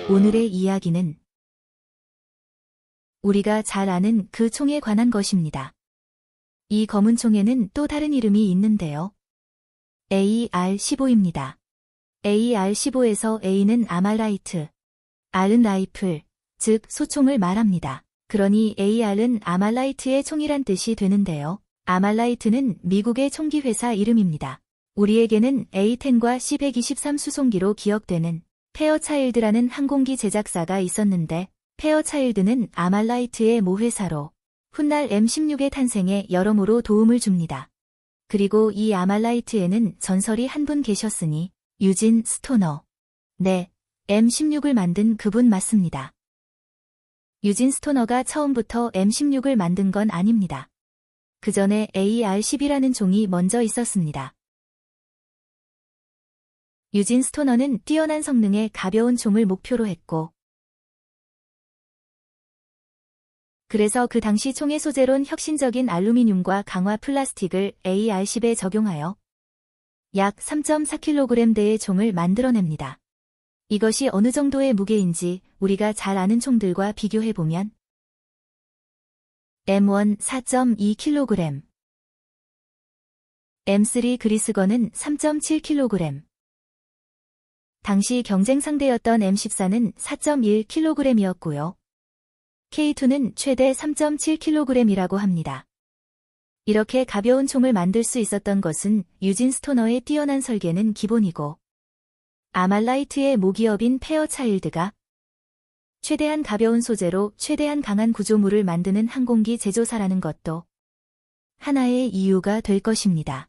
오늘의 이야기는 우리가 잘 아는 그 총에 관한 것입니다. 이 검은 총에는 또 다른 이름이 있는데요. AR-15입니다. AR-15에서 A는 아말라이트, R은 라이플, 즉 소총을 말합니다. 그러니 AR은 아말라이트의 총이란 뜻이 되는데요. 아말라이트는 미국의 총기 회사 이름입니다. 우리에게는 A-10과 C-123 수송기로 기억되는 페어차일드라는 항공기 제작사가 있었는데 페어차일드는 아말라이트의 모회사로 훗날 M16의 탄생에 여러모로 도움을 줍니다. 그리고 이 아말라이트에는 전설이 한 분 계셨으니 유진 스토너. 네, M16을 만든 그분 맞습니다. 유진 스토너가 처음부터 M16을 만든 건 아닙니다. 그 전에 AR-10이라는 종이 먼저 있었습니다. 유진 스토너는 뛰어난 성능의 가벼운 총을 목표로 했고 그래서 그 당시 총의 소재론 혁신적인 알루미늄과 강화 플라스틱을 AR-10에 적용하여 약 3.4kg대의 총을 만들어냅니다. 이것이 어느 정도의 무게인지 우리가 잘 아는 총들과 비교해보면 M1 4.2kg, M3 그리스건은 3.7kg, 당시 경쟁 상대였던 M14는 4.1kg이었고요. K2는 최대 3.7kg이라고 합니다. 이렇게 가벼운 총을 만들 수 있었던 것은 유진 스토너의 뛰어난 설계는 기본이고 아말라이트의 모기업인 페어차일드가 최대한 가벼운 소재로 최대한 강한 구조물을 만드는 항공기 제조사라는 것도 하나의 이유가 될 것입니다.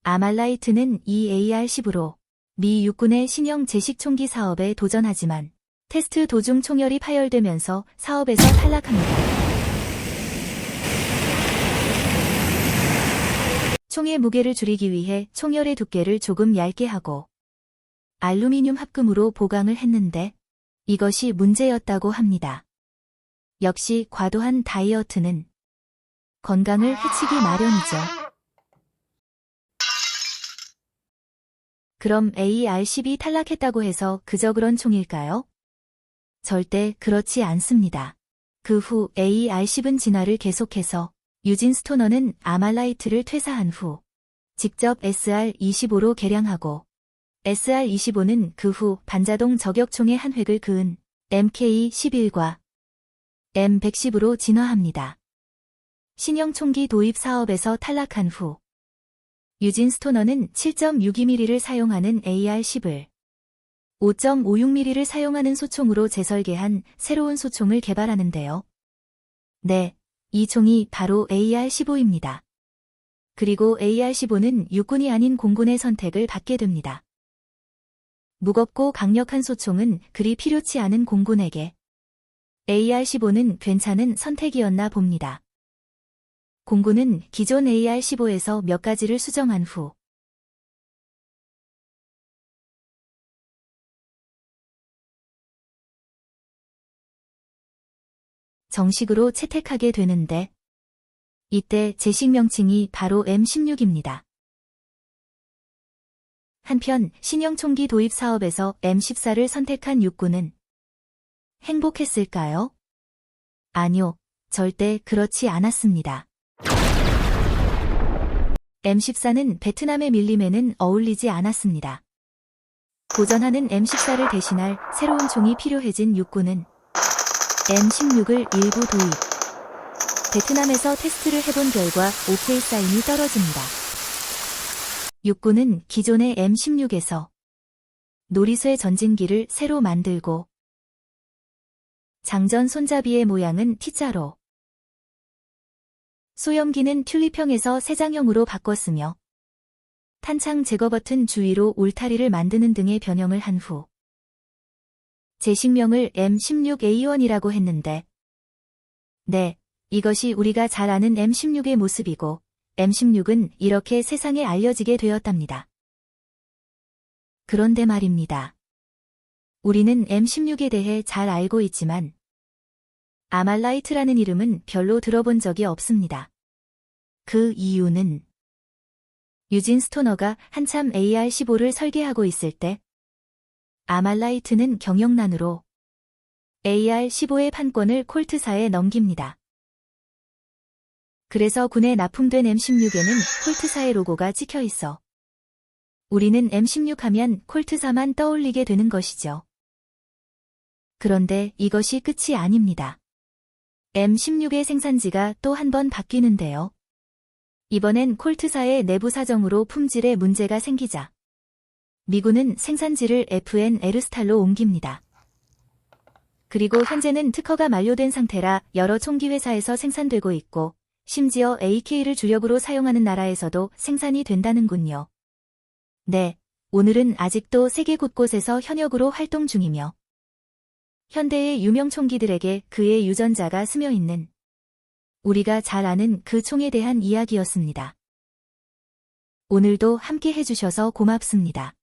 아말라이트는 이 AR-10으로 미 육군의 신형 제식 총기 사업에 도전하지만 테스트 도중 총열이 파열되면서 사업에서 탈락합니다. 총의 무게를 줄이기 위해 총열의 두께를 조금 얇게 하고 알루미늄 합금으로 보강을 했는데 이것이 문제였다고 합니다. 역시 과도한 다이어트는 건강을 해치기 마련이죠. 그럼 AR-10이 탈락했다고 해서 그저 그런 총일까요? 절대 그렇지 않습니다. 그 후 AR-10은 진화를 계속해서 유진 스토너는 아말라이트를 퇴사한 후 직접 SR-25로 개량하고 SR-25는 그 후 반자동 저격총의 한 획을 그은 MK-11과 M110으로 진화합니다. 신형 총기 도입 사업에서 탈락한 후 유진 스토너는 7.62mm를 사용하는 AR-10을 5.56mm를 사용하는 소총으로 재설계한 새로운 소총을 개발하는데요. 네, 이 총이 바로 AR-15입니다. 그리고 AR-15는 육군이 아닌 공군의 선택을 받게 됩니다. 무겁고 강력한 소총은 그리 필요치 않은 공군에게 AR-15는 괜찮은 선택이었나 봅니다. 공군은 기존 AR-15에서 몇 가지를 수정한 후 정식으로 채택하게 되는데 이때 제식 명칭이 바로 M16입니다. 한편 신형 총기 도입 사업에서 M14를 선택한 육군은 행복했을까요? 아니요, 절대 그렇지 않았습니다. M14는 베트남의 밀림에는 어울리지 않았습니다. 고전하는 M14를 대신할 새로운 총이 필요해진 육군은 M16을 일부 도입. 베트남에서 테스트를 해본 결과 OK 사인이 떨어집니다. 육군은 기존의 M16에서 노리쇠 전진기를 새로 만들고 장전 손잡이의 모양은 T자로 소염기는 튤립형에서 세장형으로 바꿨으며 탄창 제거 버튼 주위로 울타리를 만드는 등의 변형을 한 후 제식명을 M16A1이라고 했는데 네, 이것이 우리가 잘 아는 M16의 모습이고 M16은 이렇게 세상에 알려지게 되었답니다. 그런데 말입니다. 우리는 M16에 대해 잘 알고 있지만 아말라이트라는 이름은 별로 들어본 적이 없습니다. 그 이유는 유진 스토너가 한참 AR-15를 설계하고 있을 때 아말라이트는 경영난으로 AR-15의 판권을 콜트사에 넘깁니다. 그래서 군에 납품된 M16에는 콜트사의 로고가 찍혀 있어 우리는 M16 하면 콜트사만 떠올리게 되는 것이죠. 그런데 이것이 끝이 아닙니다. M16의 생산지가 또 한 번 바뀌는데요. 이번엔 콜트사의 내부 사정으로 품질에 문제가 생기자 미군은 생산지를 FN 에르스탈로 옮깁니다. 그리고 현재는 특허가 만료된 상태라 여러 총기 회사에서 생산되고 있고 심지어 AK를 주력으로 사용하는 나라에서도 생산이 된다는군요. 네, 오늘은 아직도 세계 곳곳에서 현역으로 활동 중이며 현대의 유명 총기들에게 그의 유전자가 스며 있는 우리가 잘 아는 그 총에 대한 이야기였습니다. 오늘도 함께 해주셔서 고맙습니다.